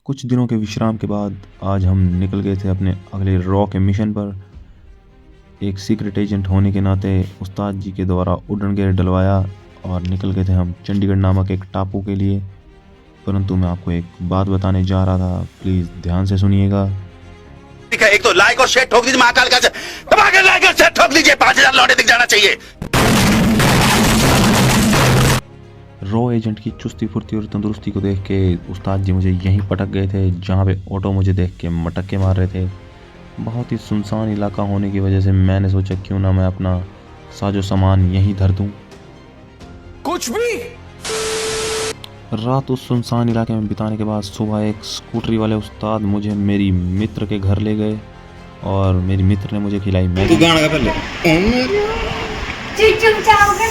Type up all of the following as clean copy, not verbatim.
कुछ दिनों के विश्राम के बाद आज हम निकल गए थे अपने अगले रॉ के मिशन पर। एक सीक्रेट एजेंट होने के नाते उस्ताद जी के द्वारा उड़न गेयर डलवाया और निकल गए थे हम चंडीगढ़ नामक एक टापू के लिए। परंतु मैं आपको एक बात बताने जा रहा था, प्लीज़ ध्यान से सुनिएगा। एक तो लाइक और शेयर ठोक दीजिए, महाकाल का दबा के लाइक और शेयर ठोक दीजिए, 5000 लौटे दिख जाना चाहिए। रॉ एजेंट की चुस्ती फुर्ती और तंदुरुस्ती को देख के उस्ताद जी मुझे यहीं पटक गए थे जहाँ पे ऑटो मुझे देख के मटक्के मार रहे थे। बहुत ही सुनसान इलाका होने की वजह से मैंने सोचा क्यों ना मैं अपना साजो सामान यहीं धर दूं। कुछ भी रात उस सुनसान इलाके में बिताने के बाद सुबह एक स्कूटरी वाले उस्ताद मुझे मेरी मित्र के घर ले गए और मेरी मित्र ने मुझे खिलाई मैगी। गाना का पहले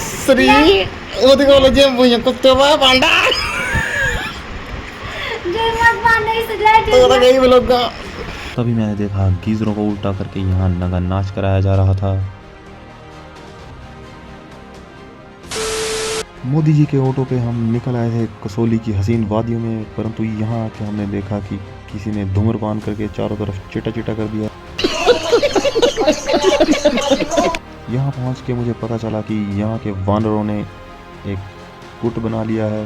श्री वो देखो लो जे मुझे कुत्ते बा पांडा जो मत मारने इस लाइट तो गई लोग का। तभी मैंने देखा गीजरों को उल्टा करके यहाँ नगा नाच कराया जा रहा था। मोदी जी के ऑटो पे हम निकल आए थे कसौली की हसीन वादियों में, परंतु यहाँ आके हमने देखा कि किसी ने धूम्रपान करके चारों तरफ चिटा चिटा कर दिया। यहाँ पहुँच के मुझे पता चला कि यहाँ के वानरों ने एक गुट बना लिया है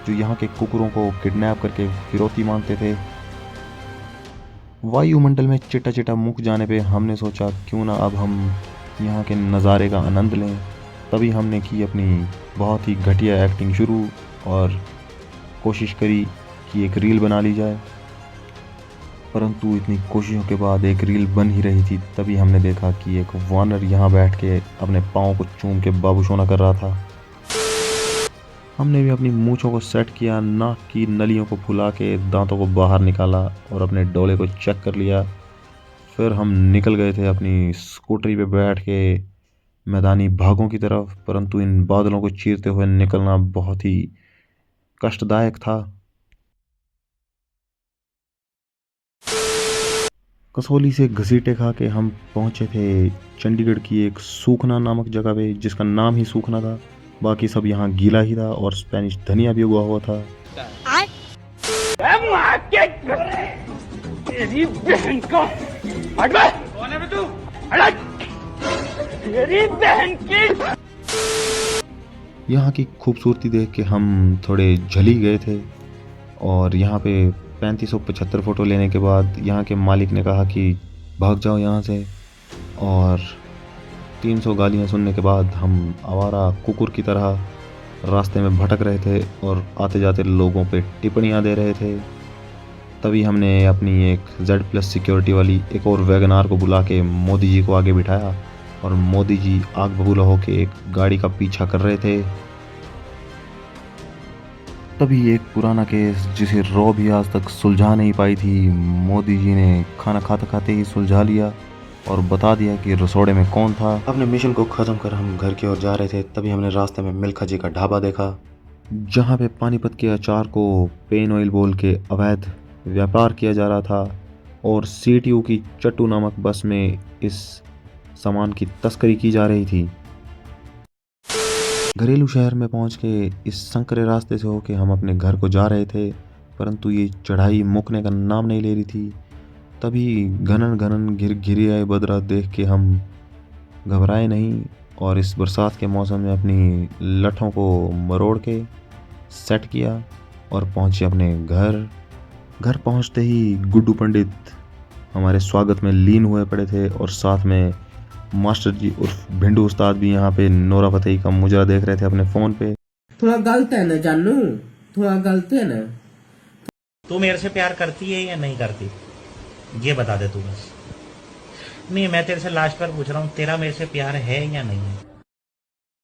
जो यहाँ के कुकुरों को किडनैप करके फिरौती मांगते थे। वायुमंडल में चिटा चिटा मुक जाने पे हमने सोचा क्यों ना अब हम यहाँ के नज़ारे का आनंद लें। तभी हमने की अपनी बहुत ही घटिया एक्टिंग शुरू और कोशिश करी कि एक रील बना ली जाए। परंतु इतनी कोशिशों के बाद एक रील बन ही रही थी, तभी हमने देखा कि एक वानर यहाँ बैठ के अपने पाँव को चूम के बाबूशोना कर रहा था। हमने भी अपनी मूंछों को सेट किया, नाक की नलियों को फुला के दांतों को बाहर निकाला और अपने डोले को चेक कर लिया। फिर हम निकल गए थे अपनी स्कूटरी पे बैठ के मैदानी भागों की तरफ। परंतु इन बादलों को चीरते हुए निकलना बहुत ही कष्टदायक था। कसौली से घसीटे खा के हम पहुंचे थे चंडीगढ़ की एक सूखना नामक जगह पे, जिसका नाम ही सूखना था। बाकी सब यहाँ गीला ही था और स्पेनिश धनिया भी उगा हुआ था। तेरी बहन का कौन है तू? तेरी बहन की यहाँ की खूबसूरती देख के हम थोड़े झली गए थे और यहाँ पे 3575 फ़ोटो लेने के बाद यहाँ के मालिक ने कहा कि भाग जाओ यहाँ से। और 300 गालियाँ सुनने के बाद हम आवारा कुकुर की तरह रास्ते में भटक रहे थे और आते जाते लोगों पे टिप्पणियाँ दे रहे थे। तभी हमने अपनी एक Z+ सिक्योरिटी वाली एक और वैगनार को बुला के मोदी जी को आगे बिठाया और मोदी जी आग बबूला होके एक गाड़ी का पीछा कर रहे थे। तभी एक पुराना केस जिसे रॉ भी आज तक सुलझा नहीं पाई थी, मोदी जी ने खाना खाते खाते ही सुलझा लिया और बता दिया कि रसोड़े में कौन था। अपने मिशन को ख़त्म कर हम घर की ओर जा रहे थे, तभी हमने रास्ते में मिल्खा जी का ढाबा देखा जहाँ पे पानीपत के अचार को पेन ऑयल बोल के अवैध व्यापार किया जा रहा था और CTU की चट्टू नामक बस में इस सामान की तस्करी की जा रही थी। घरेलू शहर में पहुंच के इस संकरे रास्ते से होके हम अपने घर को जा रहे थे, परंतु ये चढ़ाई मुकने का नाम नहीं ले रही थी। तभी घनन घनन घिरी आए बदरा देख के हम घबराए नहीं और इस बरसात के मौसम में अपनी लठों को मरोड़ के सेट किया और पहुंचे अपने घर। घर पहुंचते ही गुड्डू पंडित हमारे स्वागत में लीन हुए पड़े थे और साथ में मास्टर जी उर्फ भिंडू उस्ताद भी यहाँ पे नोरा फतेही का मुजरा देख रहे थे अपने फोन पे। थोड़ा गलत है ना जानू, थोड़ा गलत है ना। तू मेरे से प्यार करती है या नहीं करती, ये बता दे तू बस। नहीं, मैं तेरे से लास्ट बार पूछ रहा हूँ, तेरा मेरे से प्यार है या नहीं है?